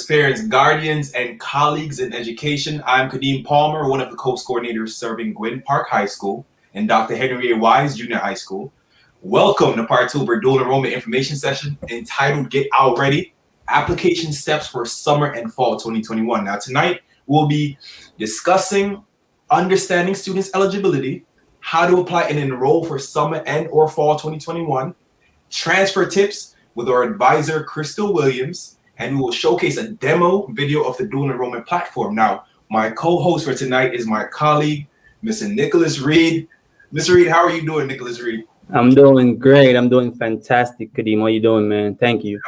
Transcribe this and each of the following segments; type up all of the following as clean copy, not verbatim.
Parents, guardians, and colleagues in education. I'm Kadeem Palmer, one of the course-coordinators serving Gwynn Park High School and Dr. Henry A. Wise Junior High School. Welcome to part 2 of our dual enrollment information session entitled Get Out Ready, Application Steps for Summer and Fall 2021. Now tonight, we'll be discussing understanding students' eligibility, how to apply and enroll for summer and or fall 2021, transfer tips with our advisor, Crystal Williams, and we will showcase a demo video of the dual enrollment platform. Now, my co-host for tonight is my colleague, Mr. Nicholas Reed. Mr. Reed, how are you doing, Nicholas Reed? I'm doing great. I'm doing fantastic, Kadeem. How you doing, man? Thank you.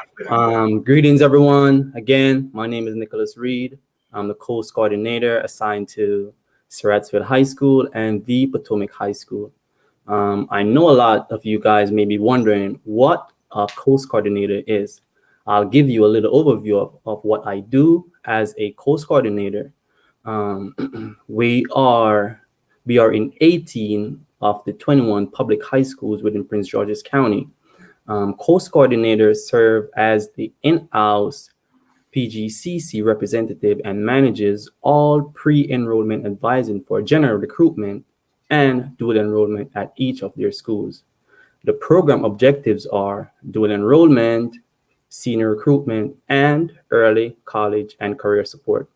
Greetings, everyone. Again, my name is Nicholas Reed. I'm the course coordinator assigned to Surrattsville High School and the Potomac High School. I know a lot of you guys may be wondering what a course coordinator is. I'll give you a little overview of what I do as a course coordinator. We are in 18 of the 21 public high schools within Prince George's County. Course coordinators serve as the in-house PGCC representative and manages all pre-enrollment advising for general recruitment and dual enrollment at each of their schools. The program objectives are dual enrollment, senior recruitment, and early college and career support.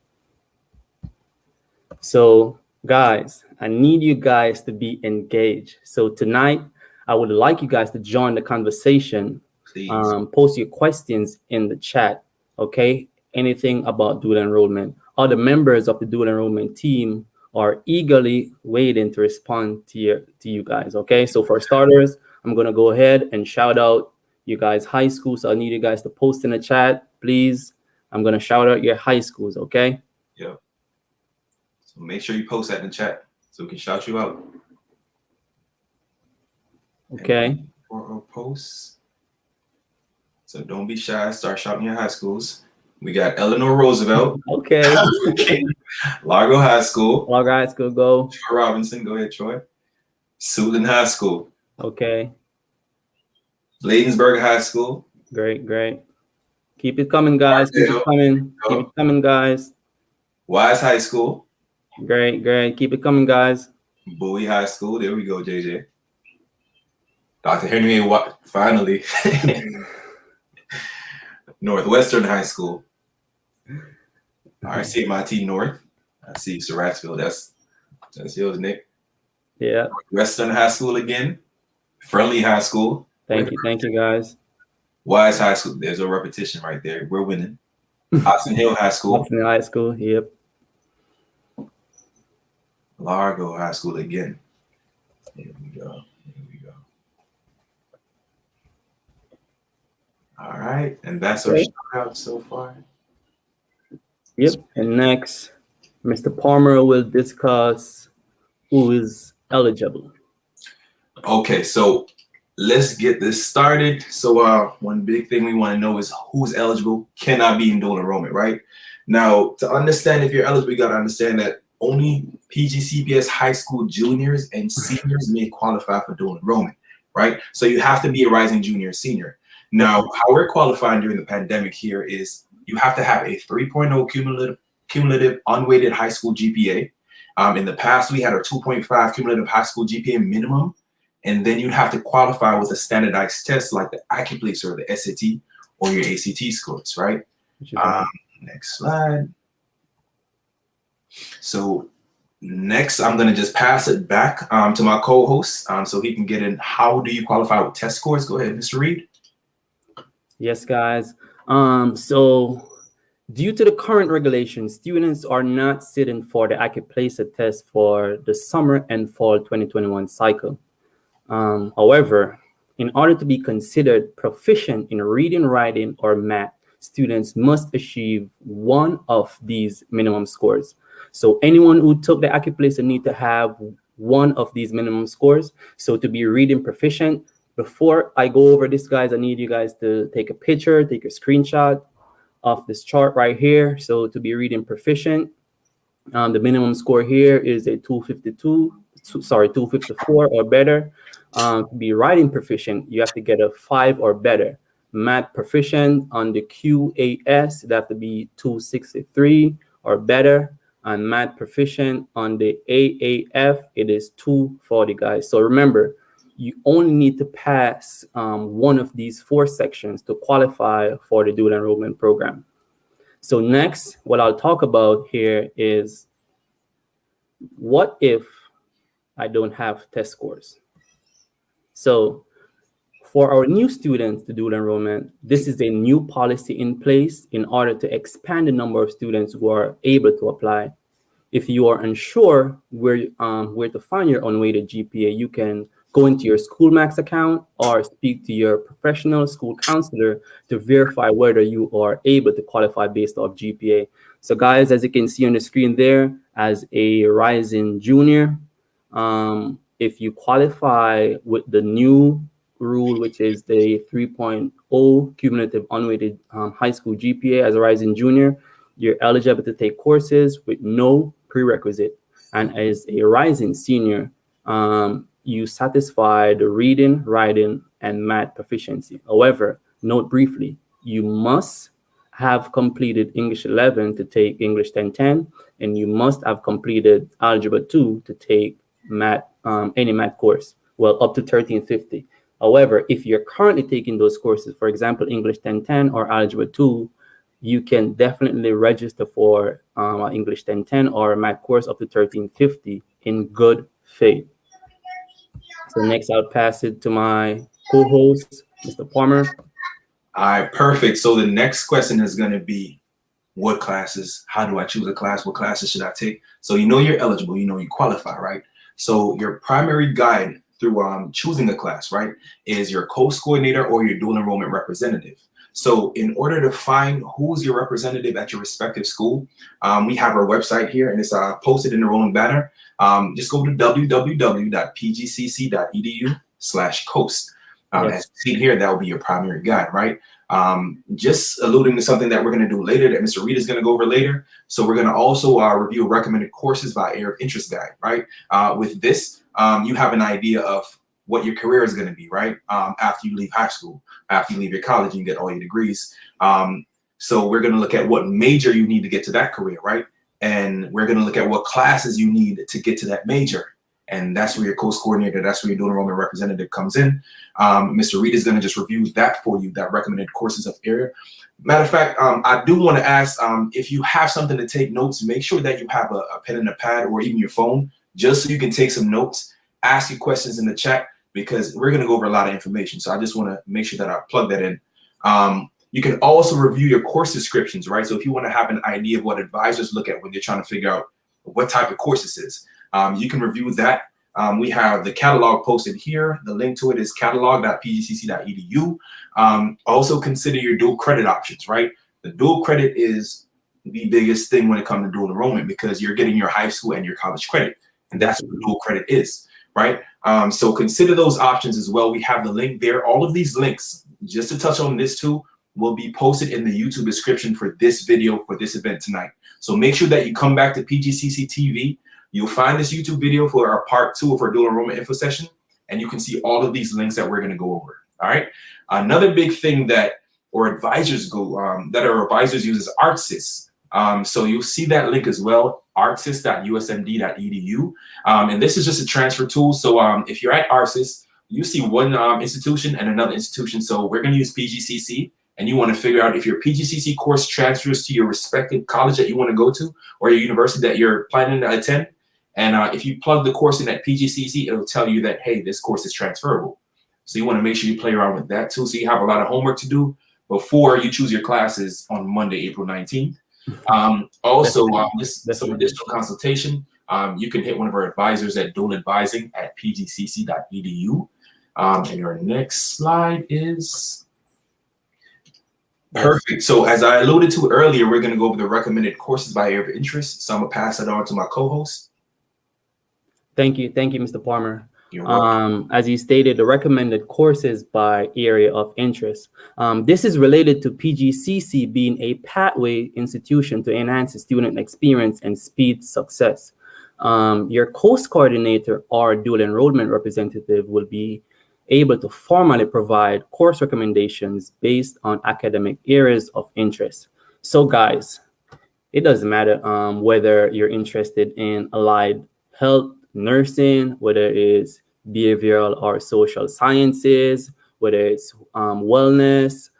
So guys, I need you guys to be engaged. So tonight, I would like you guys to join the conversation. Please. Post your questions in the chat, okay? Anything about dual enrollment. Other members of the dual enrollment team are eagerly waiting to respond to you guys, okay? So for starters, I'm gonna go ahead and shout out you guys' high schools. So I need you guys to post in the chat, please. I'm gonna shout out your high schools, okay? Yep. So make sure you post that in the chat so we can shout you out. Okay. Or posts. So don't be shy. Start shouting your high schools. We got Eleanor Roosevelt. Okay. Largo High School. Largo High School, go. Troy Robinson, go ahead, Troy. Suitland High School. Okay. Bladensburg High School. Great. Keep it coming, guys. Keep it coming, guys. Wise High School. Great. Keep it coming, guys. Bowie High School. There we go, JJ. Dr. Henry A. Watt, finally. Northwestern High School. RCMIT North. I see Surrattsville. That's yours, Nick. Yeah. Western High School again. Friendly High School. Thank you, guys. Wise High School. There's a repetition right there. We're winning. Oxon Hill High School. Oxon Hill High School. Yep. Largo High School again. Here we go. All right, and that's our shout out so far. Yep. And next, Mr. Palmer will discuss who is eligible. Okay, so let's get this started. So one big thing we want to know is who's eligible, cannot be in dual enrollment, right? Now, to understand if you're eligible, you got to understand that only PGCPS high school juniors and seniors may qualify for dual enrollment, right? So you have to be a rising junior or senior. Now, how we're qualifying during the pandemic here is you have to have a 3.0 cumulative unweighted high school GPA. In the past, we had a 2.5 cumulative high school GPA minimum, and then you'd have to qualify with a standardized test like the ACCUPLACE or the SAT or your ACT scores, right? Next slide. So next, I'm going to just pass it back to my co-host so he can get in. How do you qualify with test scores? Go ahead, Mr. Reed. Yes, guys. So due to the current regulations, students are not sitting for the ACCUPLACE test for the summer and fall 2021 cycle. However, in order to be considered proficient in reading, writing, or math, students must achieve one of these minimum scores. So anyone who took the ACCUPLACE need to have one of these minimum scores. So to be reading proficient, Before I go over this, guys, I need you guys to take a picture, take a screenshot of this chart right here. So to be reading proficient, the minimum score here is a 254 or better. To be writing proficient, you have to get a 5 or better. Math proficient on the QAS, it have to be 263 or better. And math proficient on the AAF, it is 240, guys. So remember, you only need to pass one of these 4 sections to qualify for the dual enrollment program. So next, what I'll talk about here is, what if I don't have test scores? So for our new students to dual enrollment, this is a new policy in place in order to expand the number of students who are able to apply. If you are unsure where to find your unweighted GPA, you can go into your SchoolMax account or speak to your professional school counselor to verify whether you are able to qualify based off GPA. So guys, as you can see on the screen there, as a rising junior, if you qualify with the new rule, which is the 3.0 cumulative unweighted high school GPA as a rising junior, you're eligible to take courses with no prerequisite. And as a rising senior, you satisfy the reading, writing, and math proficiency. However, note briefly, you must have completed English 11 to take English 1010, and you must have completed Algebra 2 to take math, any math course, well, up to 1350. However, if you're currently taking those courses, for example, English 1010 or Algebra 2, you can definitely register for English 1010 or a math course up to 1350 in good faith. So next, I'll pass it to my co-host, Mr. Palmer. All right, perfect. So the next question is going to be, what classes? How do I choose a class? What classes should I take? So you know you're eligible, you know you qualify, right? So your primary guide through choosing a class, right, is your course coordinator or your dual enrollment representative. So in order to find who's your representative at your respective school, we have our website here, and it's posted in the rolling banner. Just go to www.pgcc.edu/coast. As you see here, that will be your primary guide, right? Just alluding to something that we're going to do later that Mr. Reed is going to go over later. So we're going to also review recommended courses by area of interest guide, right? With this, you have an idea of what your career is going to be, right? After you leave high school, after you leave your college, you get all your degrees. So we're going to look at what major you need to get to that career, right? And we're going to look at what classes you need to get to that major. And that's where your course coordinator, that's where your dual enrollment representative comes in. Mr. Reed is going to just review that for you, that recommended courses of area. Matter of fact, I do want to ask, if you have something to take notes, make sure that you have a pen and a pad or even your phone, just so you can take some notes, ask your questions in the chat, because we're going to go over a lot of information. So I just want to make sure that I plug that in. You can also review your course descriptions, right? So if you want to have an idea of what advisors look at when they're trying to figure out what type of course this is, you can review that. We have the catalog posted here. The link to it is catalog.pgcc.edu. Also consider your dual credit options, right? The dual credit is the biggest thing when it comes to dual enrollment, because you're getting your high school and your college credit, and that's what dual credit is, right? So consider those options as well. We have the link there. All of these links, just to touch on this too, will be posted in the YouTube description for this video, for this event tonight. So make sure that you come back to PGCC TV. You'll find this YouTube video for our part 2 of our dual enrollment info session, and you can see all of these links that we're going to go over. All right. Another big thing that our advisors use is ArtSys. So you'll see that link as well, artsys.usmd.edu. And this is just a transfer tool. So if you're at ArtSys, you see one institution and another institution. So we're going to use PGCC, and you want to figure out if your PGCC course transfers to your respective college that you want to go to, or your university that you're planning to attend. And if you plug the course in at PGCC, it'll tell you that, hey, this course is transferable. So you want to make sure you play around with that too. So you have a lot of homework to do before you choose your classes on Monday, April 19th. Also, just some additional consultation. You can hit one of our advisors at dualadvising@pgcc.edu. And your next slide is perfect. So as I alluded to earlier, we're going to go over the recommended courses by area of interest. So I'm going to pass it on to my co-host. Thank you, Mr. Palmer. You're welcome. As you stated, the recommended courses by area of interest. This is related to PGCC being a pathway institution to enhance the student experience and speed success. Your course coordinator or dual enrollment representative will be able to formally provide course recommendations based on academic areas of interest. So guys, it doesn't matter whether you're interested in allied health, nursing, whether it's behavioral or social sciences, whether it's wellness,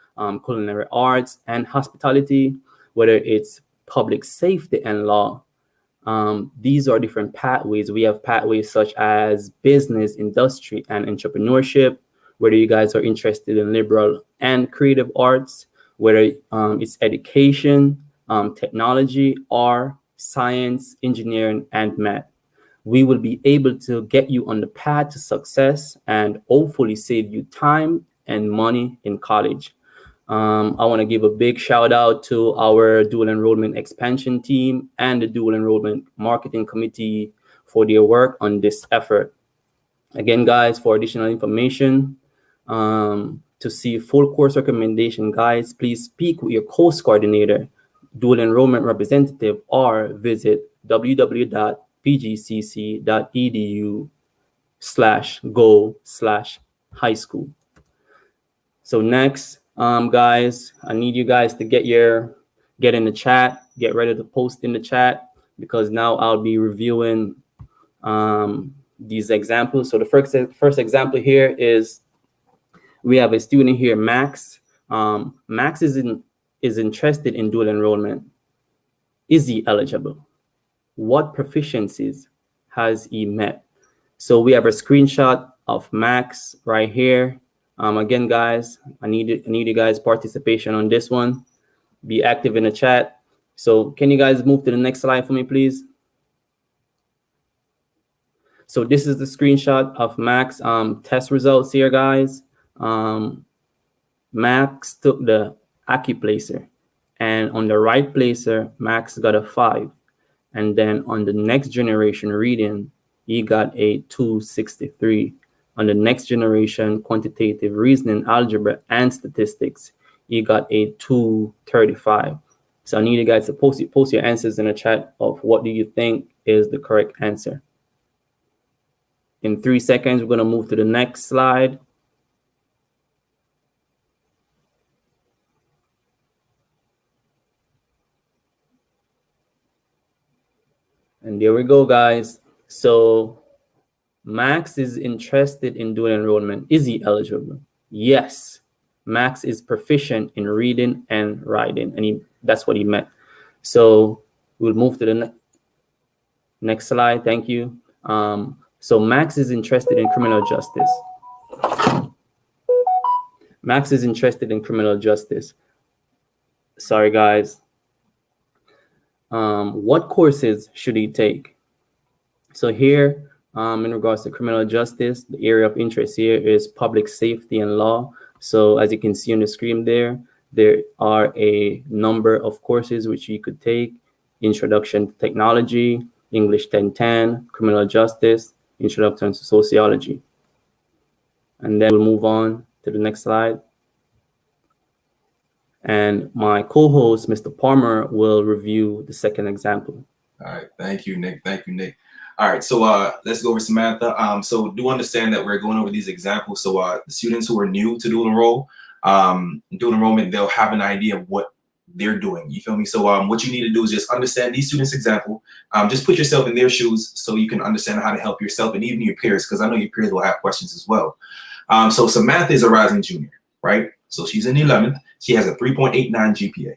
culinary arts and hospitality, whether it's public safety and law. These are different pathways. We have pathways such as business, industry, and entrepreneurship, whether you guys are interested in liberal and creative arts, whether it's education, technology, or science, engineering, and math. We will be able to get you on the path to success and hopefully save you time and money in college. I want to give a big shout out to our dual enrollment expansion team and the dual enrollment marketing committee for their work on this effort. Again, guys, for additional information, to see full course recommendation guides, please speak with your course coordinator, dual enrollment representative, or visit www.pgcc.edu/go/high school. So next, guys, I need you guys to get in the chat, get ready to post in the chat, because now I'll be reviewing these examples. So the first example here is we have a student here, Max. Max is interested in dual enrollment. Is he eligible? What proficiencies has he met? So we have a screenshot of Max right here. Again, guys, I need you guys' participation on this one. Be active in the chat. So can you guys move to the next slide for me, please? So this is the screenshot of Max test results here, guys. Max took the AccuPlacer, and on the right placer, Max got a 5. And then on the next generation reading, he got a 263. On the next generation quantitative reasoning, algebra, and statistics, he got a 235. So I need you guys to post your answers in the chat of what do you think is the correct answer. In 3 seconds, we're going to move to the next slide. And there we go, guys. So Max is interested in dual enrollment. Is he eligible? Yes. Max is proficient in reading and writing, and that's what he meant. So we'll move to the next slide. Thank you. So Max is interested in criminal justice. Max is interested in criminal justice. Sorry, guys. What courses should he take? So here, in regards to criminal justice, the area of interest here is public safety and law. So as you can see on the screen there are a number of courses which you could take: Introduction to Technology, English 1010, Criminal Justice, Introduction to Sociology. And then we'll move on to the next slide. And my co-host, Mr. Palmer, will review the second example. All right. Thank you, Nick. Thank you, Nick. All right. So let's go over Samantha. So do understand that we're going over these examples. So the students who are new to dual enrollment, they'll have an idea of what they're doing. You feel me? So what you need to do is just understand these students' example. Just put yourself in their shoes so you can understand how to help yourself and even your peers, because I know your peers will have questions as well. So Samantha is a rising junior, right? So she's in the 11th. She has a 3.89 GPA,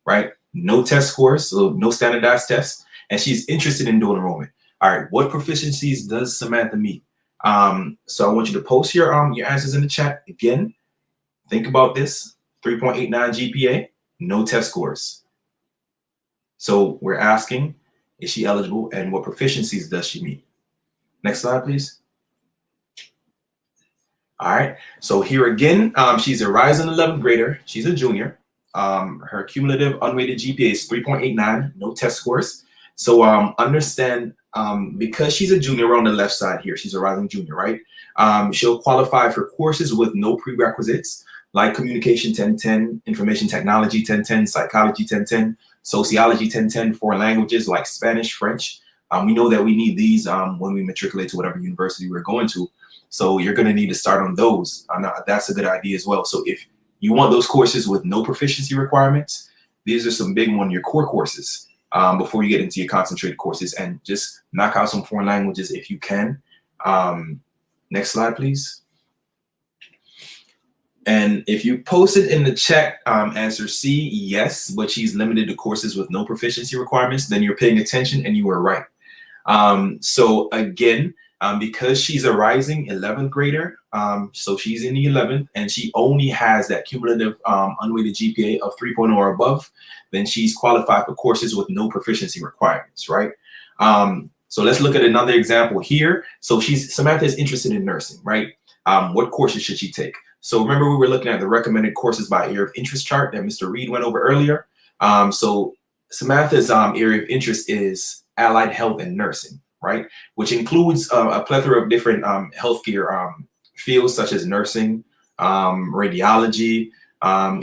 right? No test scores, so no standardized tests, and she's interested in dual enrollment. All right, what proficiencies does Samantha meet? So I want you to post your answers in the chat. Again, think about this: 3.89 GPA, no test scores. So we're asking, is she eligible, and what proficiencies does she meet? Next slide, please. All right, so here again, she's a rising 11th grader. She's a junior. Her cumulative unweighted GPA is 3.89, no test scores. So understand because she's a junior, we're on the left side here. She's a rising junior, right? She'll qualify for courses with no prerequisites, like communication 1010, information technology 1010, psychology 1010, sociology 1010, foreign languages like Spanish, French. We know that we need these when we matriculate to whatever university we're going to. So you're going to need to start on those. That's a good idea as well. So if you want those courses with no proficiency requirements, these are some big ones, your core courses, before you get into your concentrated courses, and just knock out some foreign languages if you can. Next slide, please. And if you posted in the chat answer C, yes, but she's limited to courses with no proficiency requirements, then you're paying attention and you were right. So again, because she's a rising 11th grader, so she's in the 11th and she only has that cumulative unweighted GPA of 3.0 or above, then she's qualified for courses with no proficiency requirements, right? So let's look at another example here. So Samantha is interested in nursing, right? What courses should she take? So remember, we were looking at the recommended courses by area of interest chart that Mr. Reed went over earlier. So Samantha's area of interest is allied health and nursing, right? Which includes a plethora of different healthcare fields such as nursing, radiology,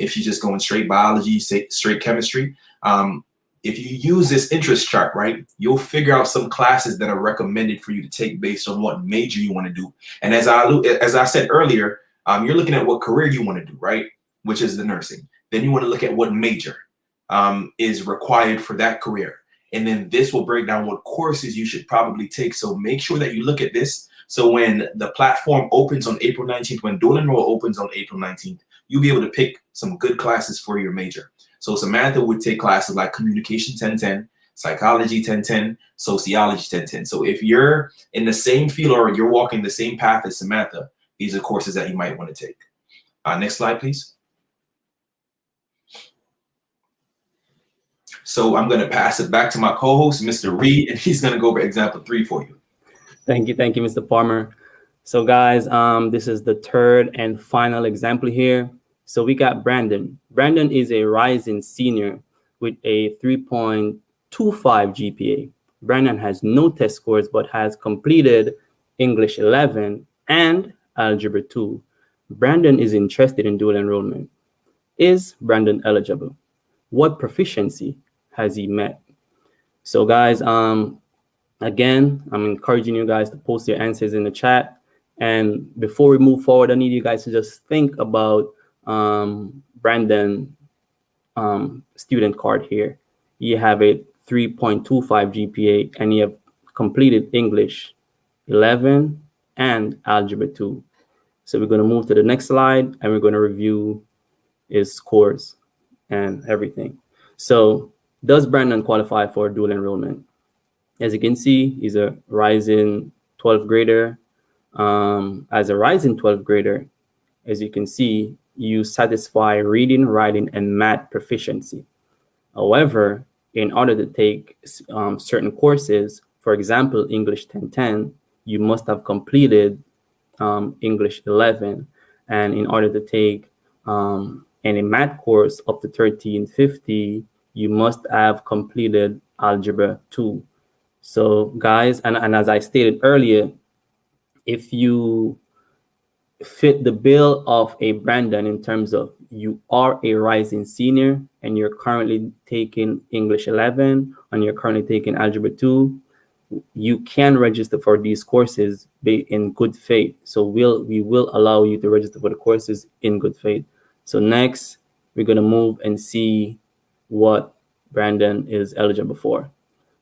if she's just going straight biology, straight chemistry. If you use this interest chart, right, you'll figure out some classes that are recommended for you to take based on what major you want to do. And as I said earlier, you're looking at what career you want to do, right, which is the nursing. Then you want to look at what major is required for that career. And then this will break down what courses you should probably take. So make sure that you look at this. So when the platform opens on April 19th, when dual enroll opens on April 19th, you'll be able to pick some good classes for your major. So Samantha would take classes like communication 1010, psychology 1010, sociology 1010. So if you're in the same field or you're walking the same path as Samantha, these are courses that you might want to take. Next slide, please. So I'm going to pass it back to my co-host, Mr. Reed, and he's going to go over example 3 for you. Thank you, Mr. Palmer. So guys, this is the third and final example here. So we got Brandon. Brandon is a rising senior with a 3.25 GPA. Brandon has no test scores, but has completed English 11 and Algebra 2. Brandon is interested in dual enrollment. Is Brandon eligible? What proficiency has he met? So guys, again, I'm encouraging you guys to post your answers in the chat. And before we move forward, I need you guys to just think about Brandon student card here. You have a 3.25 GPA and you have completed English 11 and Algebra 2. So we're going to move to the next slide and we're going to review his scores and everything. So does Brandon qualify for dual enrollment? As you can see, he's a rising 12th grader. As a rising 12th grader, as you can see, you satisfy reading, writing, and math proficiency. However, in order to take certain courses, for example, English 1010, you must have completed English 11. And in order to take any math course up to 1350, you must have completed Algebra 2. So guys, and as I stated earlier, if you fit the bill of a Brandon in terms of you are a rising senior and you're currently taking English 11 and you're currently taking Algebra 2, you can register for these courses in good faith. So we will allow you to register for the courses in good faith. So next, we're going to move and see what Brandon is eligible for.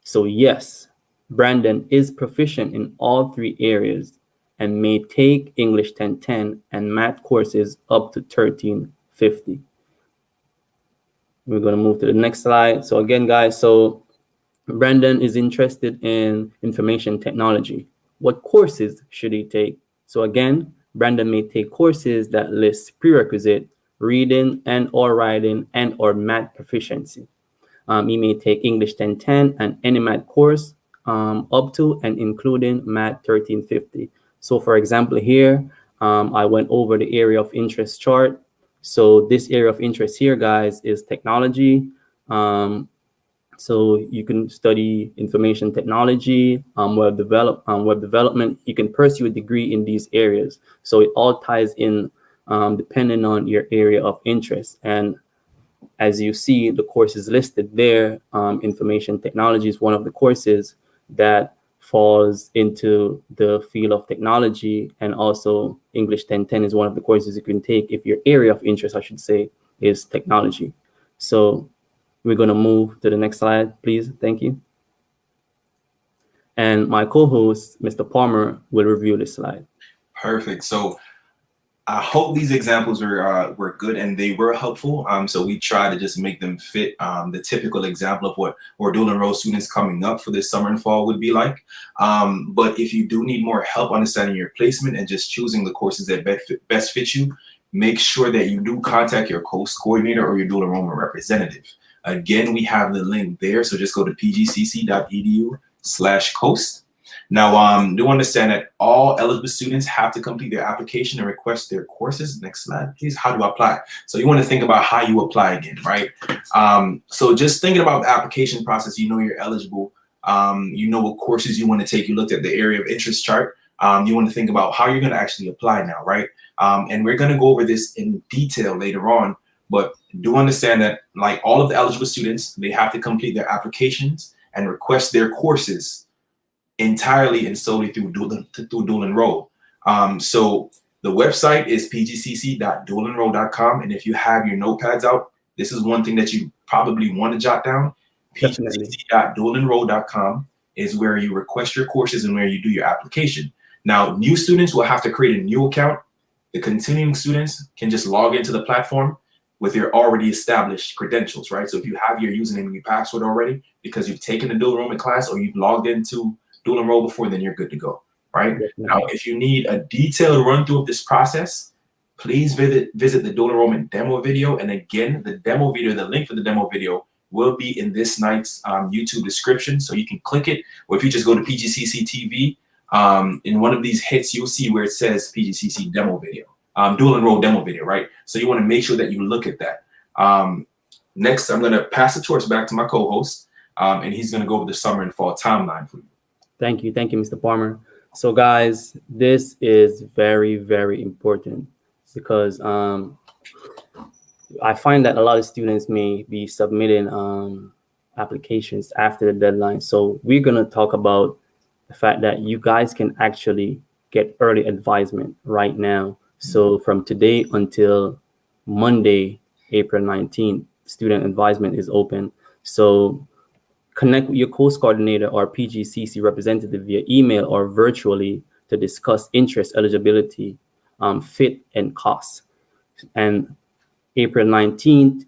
So yes, Brandon is proficient in all 3 areas and may take English 1010 and math courses up to 1350. We're going to move to the next slide. So again, guys, so Brandon is interested in information technology. What courses should he take? So again, Brandon may take courses that list prerequisite reading and or writing and or math proficiency. He may take English 1010 and any math course up to and including math 1350. So for example here, I went over the area of interest chart. So this area of interest here, guys, is technology. So you can study information technology, web development. You can pursue a degree in these areas. So it all ties in, depending on your area of interest. And as you see, the courses listed there, information technology is one of the courses that falls into the field of technology, and also English 1010 is one of the courses you can take if your area of interest, I should say, is technology. So we're going to move to the next slide, please. Thank you. And my co-host, Mr. Palmer, will review this slide. Perfect. So I hope these examples were good and they were helpful. So we try to just make them fit the typical example of what our dual enroll students coming up for this summer and fall would be like. But if you do need more help understanding your placement and just choosing the courses that best fit you, make sure that you do contact your course coordinator or your dual enrollment representative. Again, we have the link there. So just go to pgcc.edu/coast. Now, do understand that all eligible students have to complete their application and request their courses. Next slide, please. How do I apply? So you want to think about how you apply again, right? So just thinking about the application process, you know you're eligible. You know what courses you want to take. You looked at the area of interest chart. You want to think about how you're going to actually apply now, right? And we're going to go over this in detail later on. But do understand that, like all of the eligible students, they have to complete their applications and request their courses entirely and solely through dual enroll. So the website is pgcc.dualenroll.com. And if you have your notepads out, this is one thing that you probably want to jot down. pgcc.dualenroll.com is where you request your courses and where you do your application. Now, new students will have to create a new account. The continuing students can just log into the platform with your already established credentials, right? So if you have your username and your password already, because you've taken the dual enrollment class or you've logged into dual enroll before, then you're good to go, right? Now, if you need a detailed run through of this process, please visit the dual enrollment demo video. And again, the demo video, the link for the demo video will be in this night's YouTube description. So you can click it, or if you just go to PGCC TV, in one of these hits, you'll see where it says PGCC demo video, dual enroll demo video, right? So you want to make sure that you look at that. Next, I'm going to pass the torch back to my co-host, and he's going to go over the summer and fall timeline for you. Thank you, Mr. Palmer. So guys, this is very, very important because I find that a lot of students may be submitting applications after the deadline. So we're gonna talk about the fact that you guys can actually get early advisement right now. So from today until Monday, April 19th, student advisement is open. So connect with your course coordinator or PGCC representative via email or virtually to discuss interest, eligibility, fit, and costs. And April 19th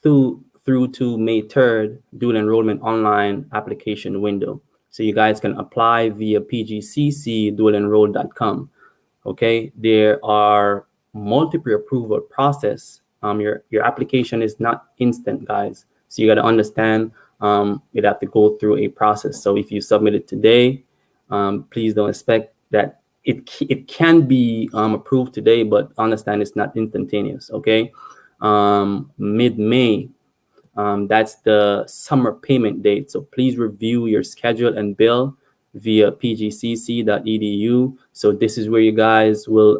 through to May 3rd, dual enrollment online application window. So you guys can apply via pgcc.dualenroll.com. Okay, there are multiple approval process. Your application is not instant, guys. So you got to understand. You'd have to go through a process. So if you submit it today, please don't expect that it can be approved today, but understand it's not instantaneous, okay? Mid-May, that's the summer payment date. So please review your schedule and bill via pgcc.edu. So this is where you guys will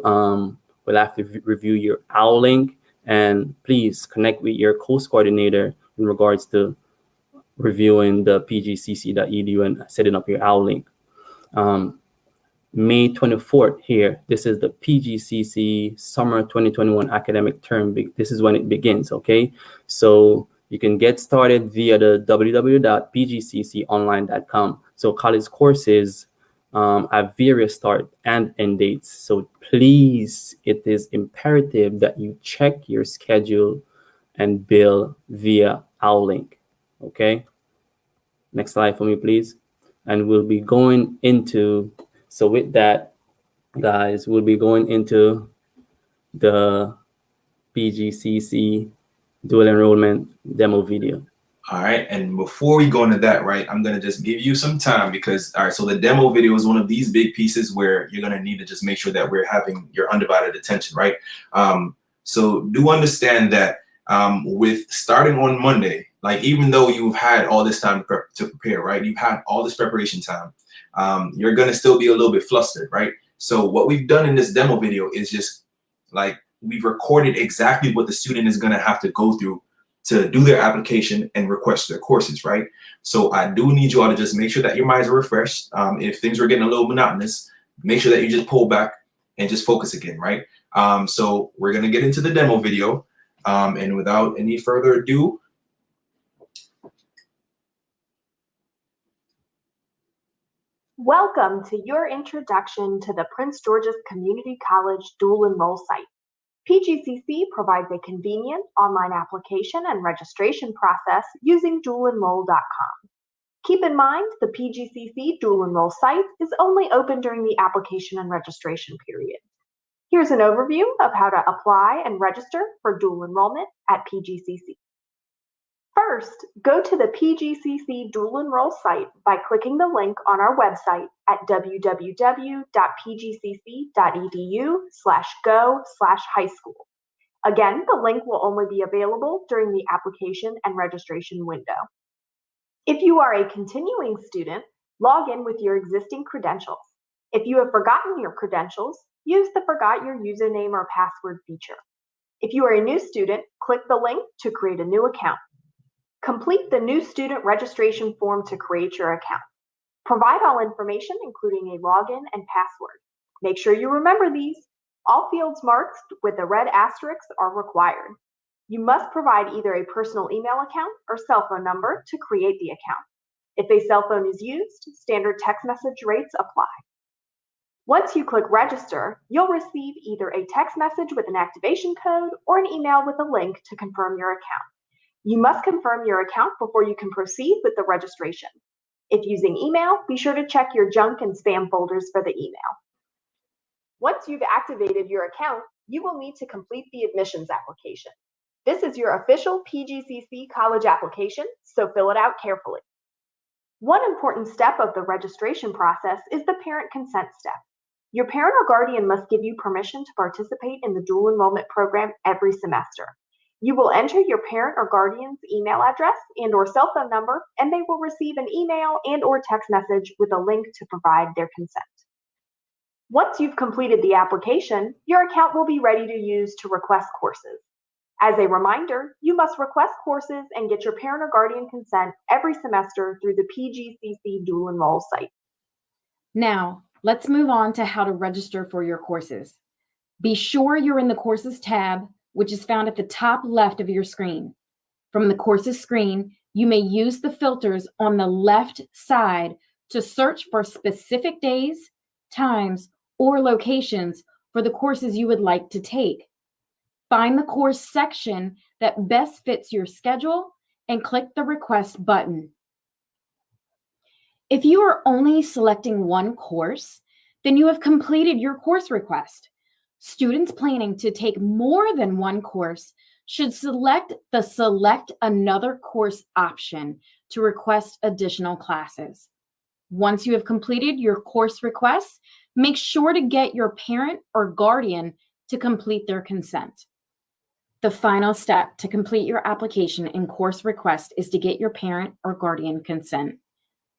have to review your OWL link, and please connect with your course coordinator in regards to reviewing the pgcc.edu and setting up your OWL link. May 24th here, this is the PGCC Summer 2021 academic term. This is when it begins, okay? So you can get started via the www.pgcconline.com. So college courses have various start and end dates. So please, it is imperative that you check your schedule and bill via OWL link. Okay, next slide for me, please. And we'll be going into, so with that, guys, we'll be going into the PGCC dual enrollment demo video. All right, and before we go into that, right, I'm gonna just give you some time because, all right, so the demo video is one of these big pieces where you're gonna need to just make sure that we're having your undivided attention, right? So do understand that with starting on Monday, like, even though you've had all this time to prepare, right? You've had all this preparation time. You're gonna still be a little bit flustered, right? So what we've done in this demo video is just like, we've recorded exactly what the student is gonna have to go through to do their application and request their courses, right? So I do need you all to just make sure that your minds are refreshed. If things are getting a little monotonous, make sure that you just pull back and just focus again, right? So we're gonna get into the demo video, and without any further ado, welcome to your introduction to the Prince George's Community College dual enroll site. PGCC provides a convenient online application and registration process using dualenroll.com. Keep in mind, the PGCC dual enroll site is only open during the application and registration period. Here's an overview of how to apply and register for dual enrollment at PGCC. First, go to the PGCC dual enroll site by clicking the link on our website at www.pgcc.edu/go/highschool. Again, the link will only be available during the application and registration window. If you are a continuing student, log in with your existing credentials. If you have forgotten your credentials, use the Forgot Your Username or Password feature. If you are a new student, click the link to create a new account. Complete the new student registration form to create your account. Provide all information, including a login and password. Make sure you remember these. All fields marked with a red asterisk are required. You must provide either a personal email account or cell phone number to create the account. If a cell phone is used, standard text message rates apply. Once you click register, you'll receive either a text message with an activation code or an email with a link to confirm your account. You must confirm your account before you can proceed with the registration. If using email, be sure to check your junk and spam folders for the email. Once you've activated your account, you will need to complete the admissions application. This is your official PGCC college application, so fill it out carefully. One important step of the registration process is the parent consent step. Your parent or guardian must give you permission to participate in the dual enrollment program every semester. You will enter your parent or guardian's email address and/or cell phone number, and they will receive an email and/or text message with a link to provide their consent. Once you've completed the application, your account will be ready to use to request courses. As a reminder, you must request courses and get your parent or guardian consent every semester through the PGCC dual enroll site. Now, let's move on to how to register for your courses. Be sure you're in the Courses tab, which is found at the top left of your screen. From the Courses screen, you may use the filters on the left side to search for specific days, times, or locations for the courses you would like to take. Find the course section that best fits your schedule and click the Request button. If you are only selecting one course, then you have completed your course request. Students planning to take more than one course should select the Select Another Course option to request additional classes. Once you have completed your course request, make sure to get your parent or guardian to complete their consent. The final step to complete your application and course request is to get your parent or guardian consent.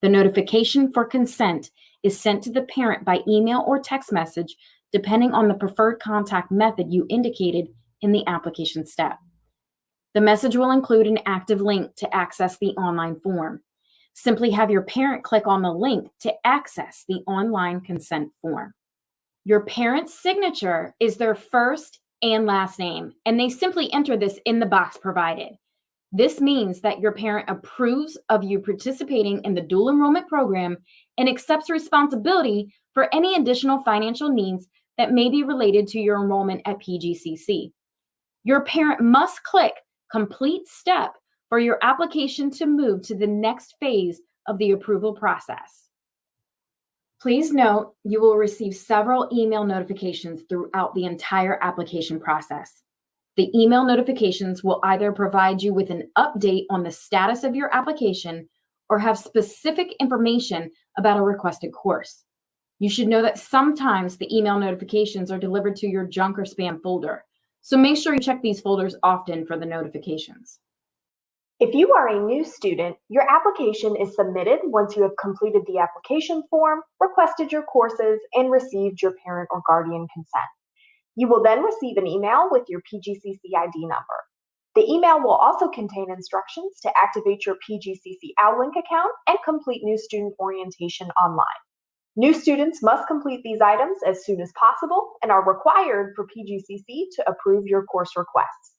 The notification for consent is sent to the parent by email or text message, depending on the preferred contact method you indicated in the application step. The message will include an active link to access the online form. Simply have your parent click on the link to access the online consent form. Your parent's signature is their first and last name, and they simply enter this in the box provided. This means that your parent approves of you participating in the dual enrollment program and accepts responsibility for any additional financial needs that may be related to your enrollment at PGCC. Your parent must click Complete Step for your application to move to the next phase of the approval process. Please note, you will receive several email notifications throughout the entire application process. The email notifications will either provide you with an update on the status of your application or have specific information about a requested course. You should know that sometimes the email notifications are delivered to your junk or spam folder, so make sure you check these folders often for the notifications. If you are a new student, your application is submitted once you have completed the application form, requested your courses, and received your parent or guardian consent. You will then receive an email with your PGCC ID number. The email will also contain instructions to activate your PGCC OutLink account and complete new student orientation online. New students must complete these items as soon as possible and are required for PGCC to approve your course requests.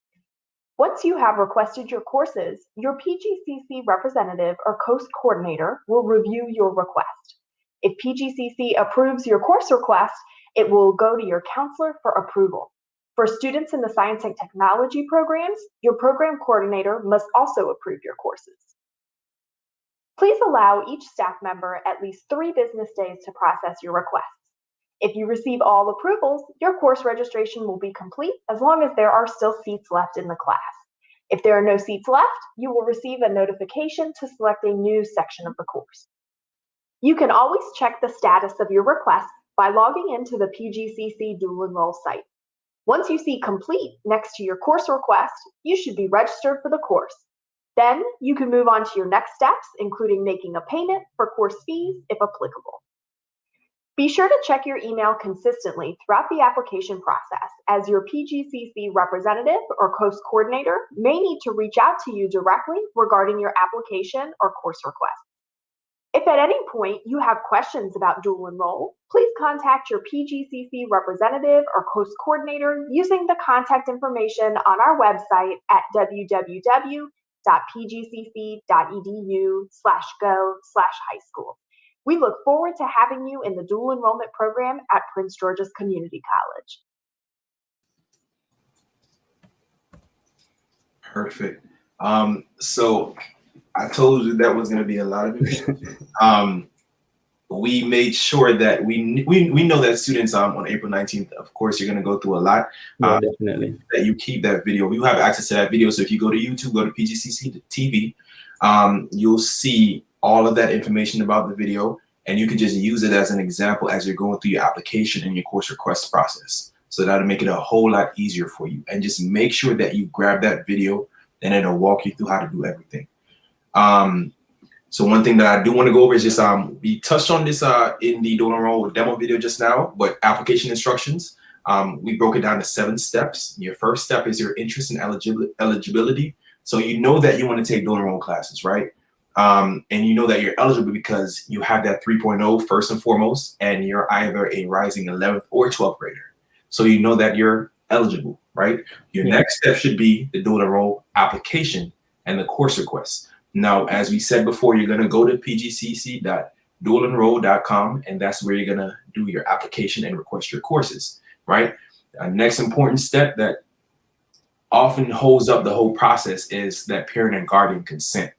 Once you have requested your courses, your PGCC representative or course coordinator will review your request. If PGCC approves your course request, it will go to your counselor for approval. For students in the science and technology programs, your program coordinator must also approve your courses. Please allow each staff member at least 3 business days to process your requests. If you receive all approvals, your course registration will be complete as long as there are still seats left in the class. If there are no seats left, you will receive a notification to select a new section of the course. You can always check the status of your request by logging into the PGCC Dual Enroll site. Once you see complete next to your course request, you should be registered for the course. Then you can move on to your next steps, including making a payment for course fees if applicable. Be sure to check your email consistently throughout the application process, as your PGCC representative or course coordinator may need to reach out to you directly regarding your application or course request. If at any point you have questions about Dual Enroll, please contact your PGCC representative or course coordinator using the contact information on our website at www.pgcc.edu/go/high-school. We look forward to having you in the dual enrollment program at Prince George's Community College. Perfect. So I told you that was going to be a lot of it. We made sure that we know that students on April 19th, of course, you're going to go through a lot. Definitely. That you keep that video. You have access to that video. So if you go to YouTube, go to PGCC TV, you'll see all of that information about the video, and you can just use it as an example as you're going through your application and your course request process. So that'll make it a whole lot easier for you. And just make sure that you grab that video, and it'll walk you through how to do everything. So one thing that I do want to go over is just we touched on this in the Dual Enroll demo video just now, but application instructions. We broke it down to 7 steps. Your first step is your interest and eligibility. So you know that you want to take Dual Enroll classes, right? And you know that you're eligible because you have that 3.0 first and foremost, and you're either a rising 11th or 12th grader. So you know that you're eligible, right? Your next step should be the Dual Enroll application and the course request. Now, as we said before, you're going to go to pgcc.dualenroll.com, and that's where you're going to do your application and request your courses, right? Next important step that often holds up the whole process is that parent and guardian consent.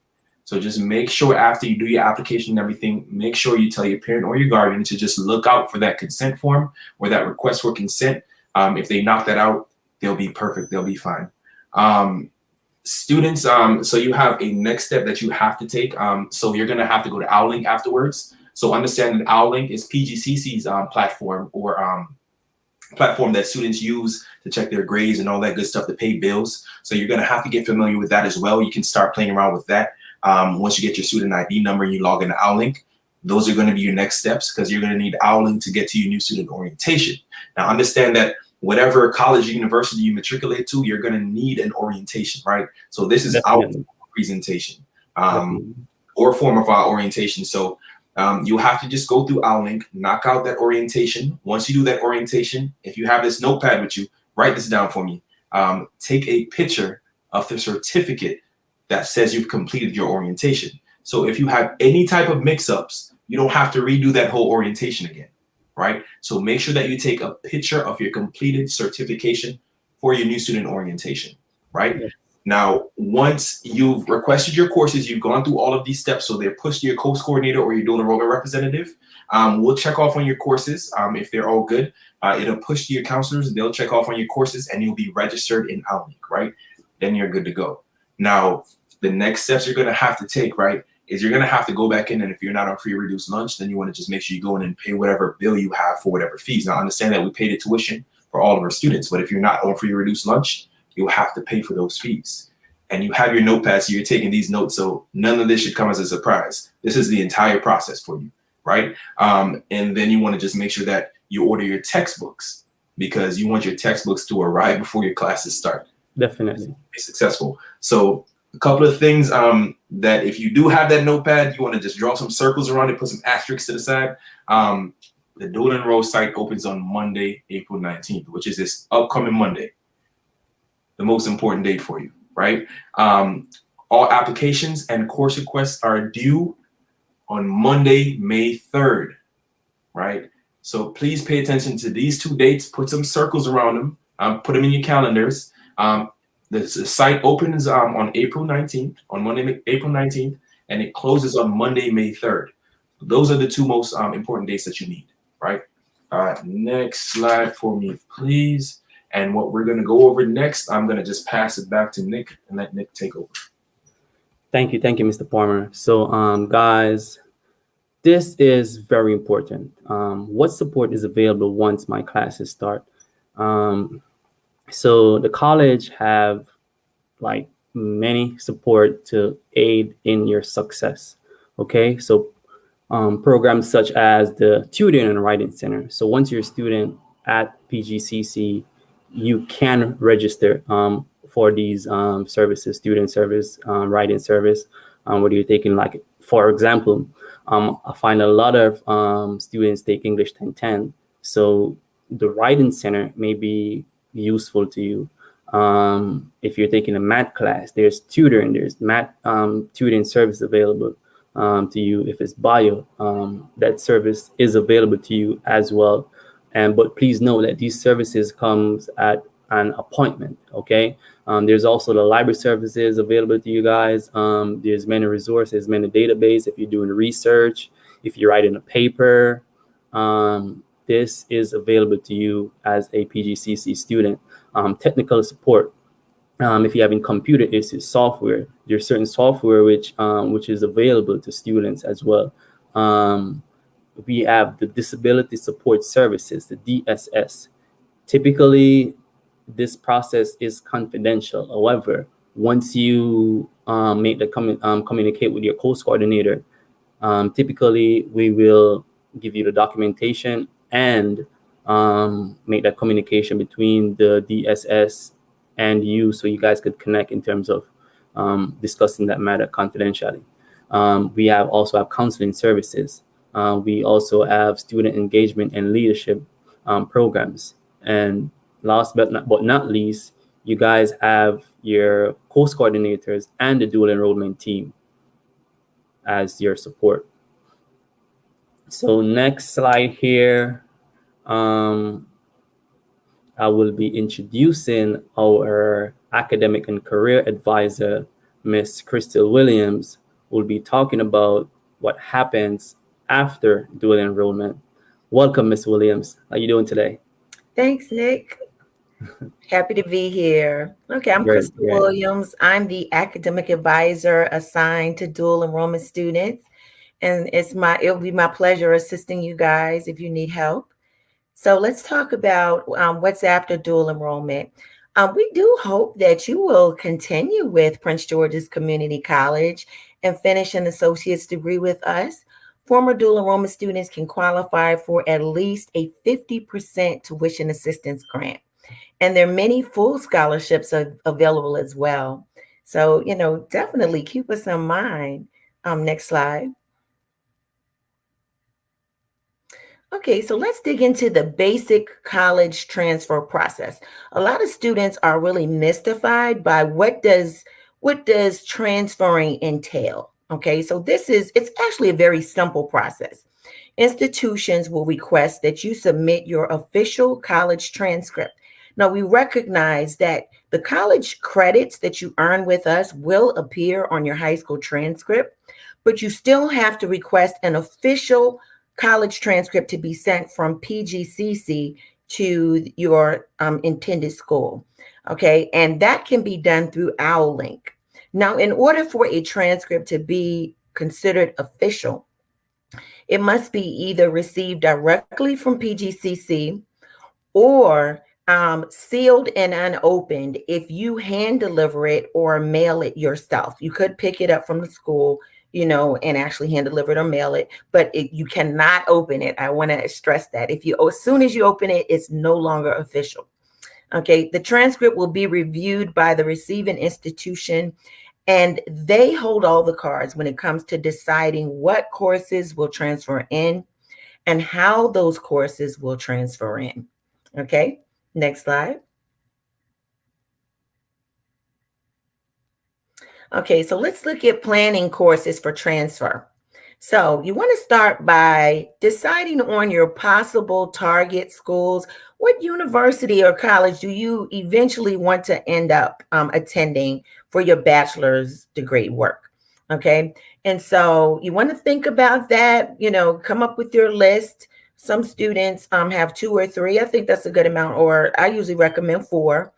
So just make sure after you do your application and everything, make sure you tell your parent or your guardian to just look out for that consent form or that request for consent. If they knock that out, they'll be perfect. They'll be fine. Students, so you have a next step that you have to take. So you're going to have to go to OutLink afterwards. So understand that OutLink is PGCC's platform or platform that students use to check their grades and all that good stuff to pay bills. So you're going to have to get familiar with that as well. You can start playing around with that. Once you get your student ID number and you log into OutLink, those are going to be your next steps because you're going to need OutLink to get to your new student orientation. Now understand that whatever college or university you matriculate to, you're going to need an orientation, right? So this is our presentation or form of our orientation. So you'll have to just go through OutLink, knock out that orientation. Once you do that orientation, if you have this notepad with you, write this down for me. Take a picture of the certificate that says you've completed your orientation. So if you have any type of mix-ups, you don't have to redo that whole orientation again, right? So make sure that you take a picture of your completed certification for your new student orientation, right? Yeah. Now, once you've requested your courses, you've gone through all of these steps, so they're pushed to your course coordinator or your dual enrollment representative. We'll check off on your courses. If they're all good, it'll push to your counselors, they'll check off on your courses, and you'll be registered in OutLink, right? Then you're good to go. Now, the next steps you're gonna have to take, right, is you're gonna have to go back in, and if you're not on free or reduced lunch, then you wanna just make sure you go in and pay whatever bill you have for whatever fees. Now, understand that we pay the tuition for all of our students, but if you're not on free or reduced lunch, you'll have to pay for those fees. and you have your notepad, so you're taking these notes, so none of this should come as a surprise. This is the entire process for you, right? And then you want to just make sure that you order your textbooks, because you want your textbooks to arrive before your classes start. Definitely. Be successful. So a couple of things that if you do have that notepad, you want to just draw some circles around it, put some asterisks to the side. The Dual Enroll site opens on Monday, April 19th, which is this upcoming Monday, the most important date for you, right? All applications and course requests are due on Monday, May 3rd, right? So please pay attention to these two dates, put some circles around them, put them in your calendars. The site opens on April 19th, on Monday, April 19th, and it closes on Monday, May 3rd. Those are the two most important dates that you need, right? Next slide for me, please. And what we're going to go over next, I'm going to just pass it back to Nick and let Nick take over. Thank you, Mr. Palmer. So, guys, this is very important. What support is available once my classes start? So the college have like many support to aid in your success. Okay, so programs such as the Tutoring and Writing Center. So once you're a student at PGCC, you can register for these services, student service, writing service, whether you're taking, like, for example, I find a lot of students take English 1010. So the Writing Center may be useful to you. If you're taking a math class, there's tutoring, there's math tutoring service available to you. If it's bio, that service is available to you as well. But please know that these services comes at an appointment, okay? There's also the library services available to you guys. There's many resources, many databases. If you're doing research, if you're writing a paper, this is available to you as a PGCC student. Technical support. If you're having computer issues, software, there's certain software which is available to students as well. We have the Disability Support Services, the DSS. Typically, this process is confidential. However, once you make the communicate with your course coordinator, typically we will give you the documentation and make that communication between the DSS and you, so you guys could connect in terms of discussing that matter confidentially. We also have counseling services. We also have student engagement and leadership programs. And last but not least, you guys have your course coordinators and the dual enrollment team as your support. So next slide here, I will be introducing our academic and career advisor, Miss Crystal Williams, who will be talking about what happens after dual enrollment. Welcome, Miss Williams. How are you doing today? Thanks, Nick. Happy to be here. Okay, I'm Crystal Williams. I'm the academic advisor assigned to dual enrollment students, and it'll be my pleasure assisting you guys if you need help. So let's talk about what's after dual enrollment. We do hope that you will continue with Prince George's Community College and finish an associate's degree with us. Former dual enrollment students can qualify for at least a 50% tuition assistance grant. And there are many full scholarships available as well. So, definitely keep us in mind. Next slide. Okay, so let's dig into the basic college transfer process. A lot of students are really mystified by what does transferring entail? Okay, so it's actually a very simple process. Institutions will request that you submit your official college transcript. Now, we recognize that the college credits that you earn with us will appear on your high school transcript, but you still have to request an official college transcript to be sent from PGCC to your intended school. Okay, and that can be done through our link. Now, in order for a transcript to be considered official, it must be either received directly from PGCC or Sealed and unopened, if you hand deliver it or mail it yourself. You could pick it up from the school, and actually hand deliver it or mail it, but you cannot open it. I want to stress that. As soon as you open it, it's no longer official. Okay, the transcript will be reviewed by the receiving institution, and they hold all the cards when it comes to deciding what courses will transfer in and how those courses will transfer in. Okay, next slide. Okay, so let's look at planning courses for transfer. So you want to start by deciding on your possible target schools. What university or college do you eventually want to end up attending for your bachelor's degree work? Okay, and so you want to think about that, come up with your list. Some students have 2 or 3. I think that's a good amount, or I usually recommend 4.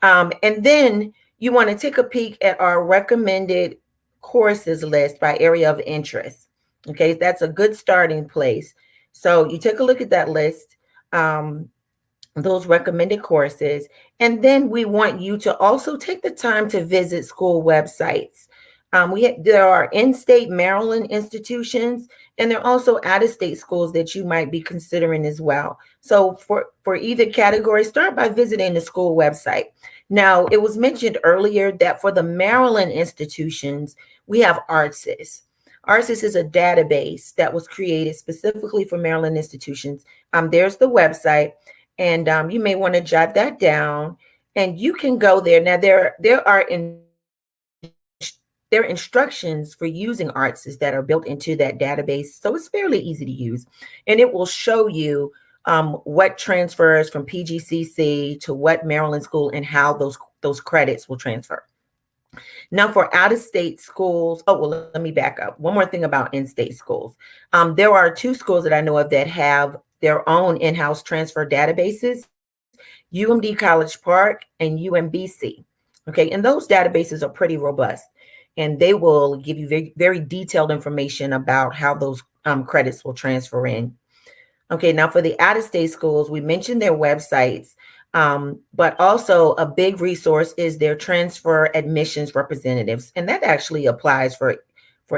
And then you want to take a peek at our recommended courses list by area of interest. Okay, that's a good starting place. So you take a look at that list, those recommended courses, and then we want you to also take the time to visit school websites. There are in-state Maryland institutions, and there are also out-of-state schools that you might be considering as well. So for either category, start by visiting the school website. Now, it was mentioned earlier that for the Maryland institutions, we have ARTSys. ARTSys is a database that was created specifically for Maryland institutions. There's the website, and you may want to jot that down, and you can go there. Now, there are instructions for using ARTSys that are built into that database, so it's fairly easy to use, and it will show you what transfers from PGCC to what Maryland school and how those credits will transfer. Now, for out-of-state schools, let me back up. One more thing about in-state schools. There are 2 schools that I know of that have their own in-house transfer databases, UMD College Park and UMBC. Okay, and those databases are pretty robust, and they will give you very, very detailed information about how those credits will transfer in. Okay, now for the out-of-state schools, we mentioned their websites, but also a big resource is their transfer admissions representatives, and that actually applies for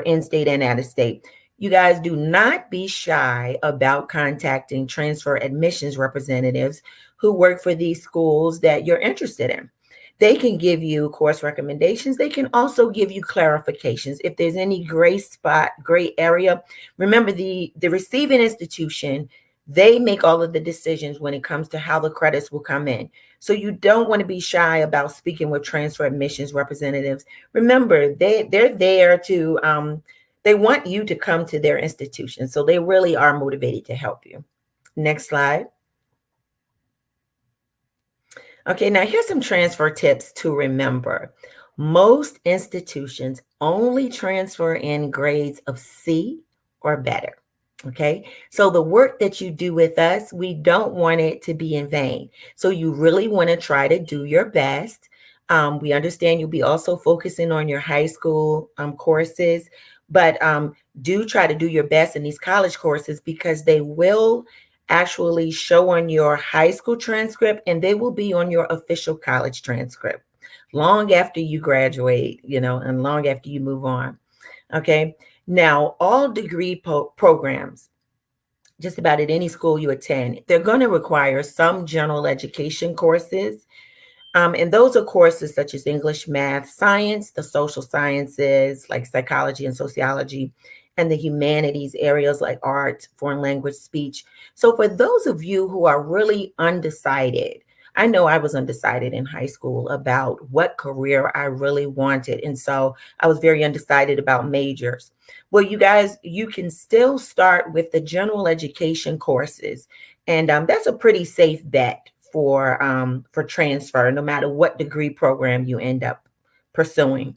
in-state and out-of-state. You guys do not be shy about contacting transfer admissions representatives who work for these schools that you're interested in. They can give you course recommendations. They can also give you clarifications. If there's any gray area, remember the receiving institution, they make all of the decisions when it comes to how the credits will come in. So you don't want to be shy about speaking with transfer admissions representatives. Remember, they're there to, they want you to come to their institution. So they really are motivated to help you. Next slide. Okay, now here's some transfer tips to remember. Most institutions only transfer in grades of C or better. Okay, so the work that you do with us, we don't want it to be in vain. So you really want to try to do your best. We understand you'll be also focusing on your high school courses, but do try to do your best in these college courses because they will actually show on your high school transcript and they will be on your official college transcript long after you graduate, and long after you move on. Okay. Now, all degree programs, just about at any school you attend, they're going to require some general education courses. And those are courses such as English, math, science, the social sciences like psychology and sociology, and the humanities areas like art, foreign language, speech. So for those of you who are really undecided, I know I was undecided in high school about what career I really wanted. And so I was very undecided about majors. Well, you guys, you can still start with the general education courses. And that's a pretty safe bet for transfer, no matter what degree program you end up pursuing.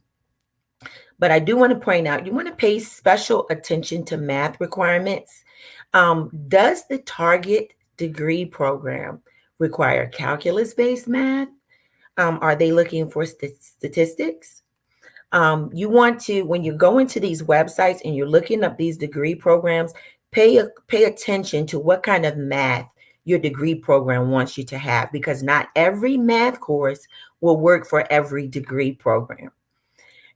But I do want to point out, you want to pay special attention to math requirements. Does the target degree program require calculus-based math? Are they looking for statistics? You want to, when you go into these websites and you're looking up these degree programs, pay attention to what kind of math your degree program wants you to have, because not every math course will work for every degree program.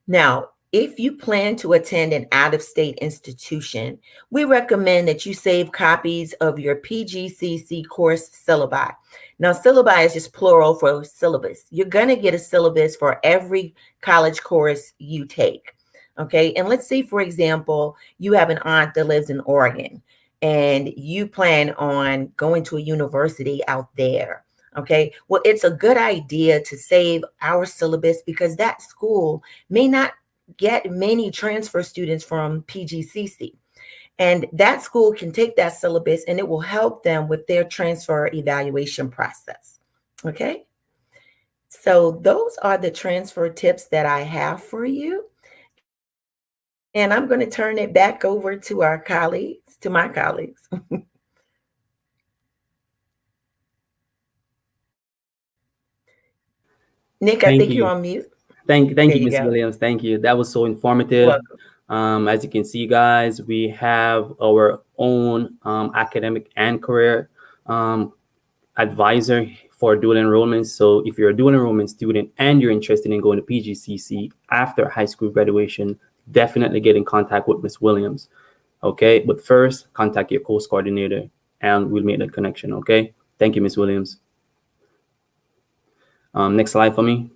Now, if you plan to attend an out-of-state institution, we recommend that you save copies of your PGCC course syllabi. Now, syllabi is just plural for syllabus. You're going to get a syllabus for every college course you take. Okay, and let's say, for example, you have an aunt that lives in Oregon and you plan on going to a university out there. Okay, well, it's a good idea to save our syllabus because that school may not get many transfer students from PGCC. And that school can take that syllabus and it will help them with their transfer evaluation process. Okay, so those are the transfer tips that I have for you. And I'm going to turn it back over to our colleagues, to my colleagues. Nick, I think you're on mute. Thank There you, you Ms. go. Williams. Thank you. That was so informative. As you can see, guys, we have our own academic and career advisor for dual enrollment. So if you're a dual enrollment student and you're interested in going to PGCC after high school graduation, definitely get in contact with Ms. Williams. Okay, but first, contact your course coordinator and we'll make that connection. Okay, thank you, Ms. Williams. Next slide for me.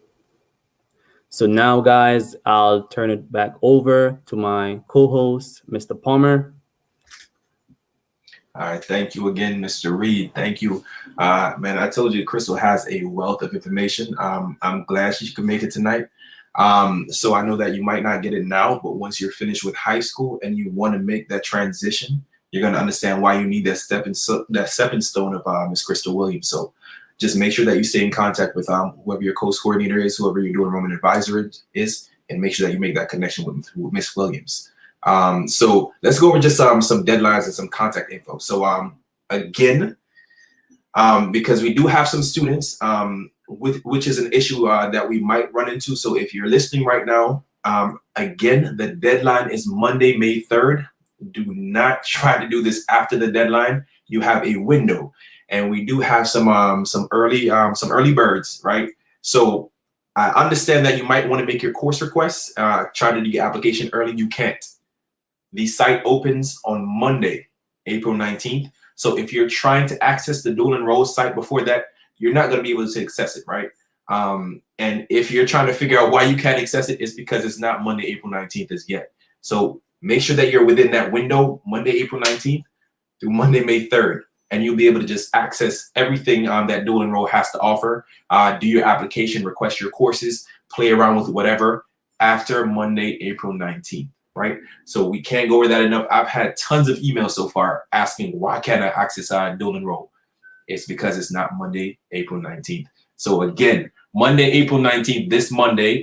So now, guys, I'll turn it back over to my co-host, Mr. Palmer. All right, thank you again, Mr. Reed. Thank you. Man, I told you Crystal has a wealth of information. I'm glad she could make it tonight. So I know that you might not get it now, but once you're finished with high school and you want to make that transition, you're going to understand why you need that stepping stone of Ms. Crystal Williams. So just make sure that you stay in contact with whoever your course coordinator is, whoever your dual enrollment advisor is, and make sure that you make that connection with Ms. Williams. So let's go over just some deadlines and some contact info. So again, because we do have some students, which is an issue that we might run into. So if you're listening right now, again, the deadline is Monday, May 3rd. Do not try to do this after the deadline. You have a window, and we do have some early birds, right? So I understand that you might want to make your course requests, try to do your application early. You can't. The site opens on Monday, April 19th. So if you're trying to access the dual enroll site before that, you're not going to be able to access it, right? And if you're trying to figure out why you can't access it, it's because it's not Monday, April 19th as yet. So make sure that you're within that window, Monday, April 19th through Monday, May 3rd, and you'll be able to just access everything that dual enroll has to offer. Do your application, request your courses, play around with whatever after Monday, April 19th. Right? So we can't go over that enough. I've had tons of emails so far asking why can't I access dual enroll? It's because it's not Monday, April 19th. So again, Monday, April 19th, this Monday,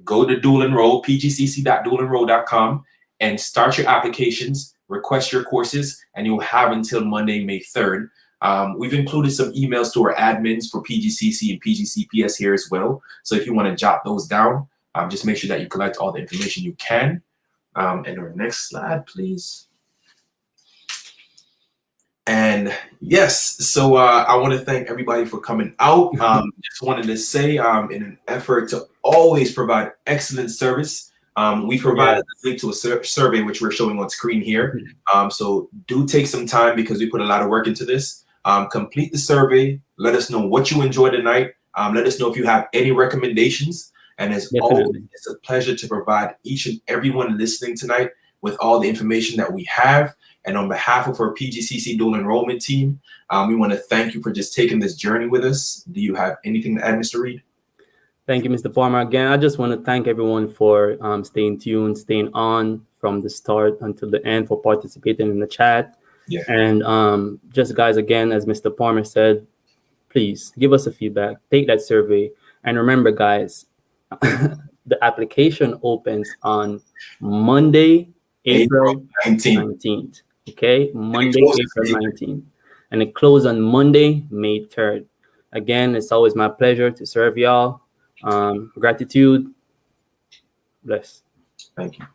go to dual enroll, pgcc.dualenroll.com, and start your applications, request your courses, and you'll have until Monday, May 3rd. We've included some emails to our admins for PGCC and PGCPS here as well. So if you want to jot those down, just make sure that you collect all the information you can. And our next slide, please. And yes, so I want to thank everybody for coming out. Just wanted to say, in an effort to always provide excellent service, we provided a link to a survey, which we're showing on screen here. So do take some time because we put a lot of work into this. Complete the survey. Let us know what you enjoyed tonight. Let us know if you have any recommendations. And as always, it's a pleasure to provide each and everyone listening tonight with all the information that we have. And on behalf of our PGCC dual enrollment team, we want to thank you for just taking this journey with us. Do you have anything to add, Mr. Reed? Thank you, Mr. Palmer. Again, I just want to thank everyone for staying tuned, staying on from the start until the end, for participating in the chat. Yeah. And just guys, again, as Mr. Palmer said, please give us a feedback, take that survey. And remember, guys, the application opens on Monday, April 19th. Okay, Monday, April 19th. And it closes on Monday, May 3rd. Again, it's always my pleasure to serve y'all. Gratitude. Bless. Thank you.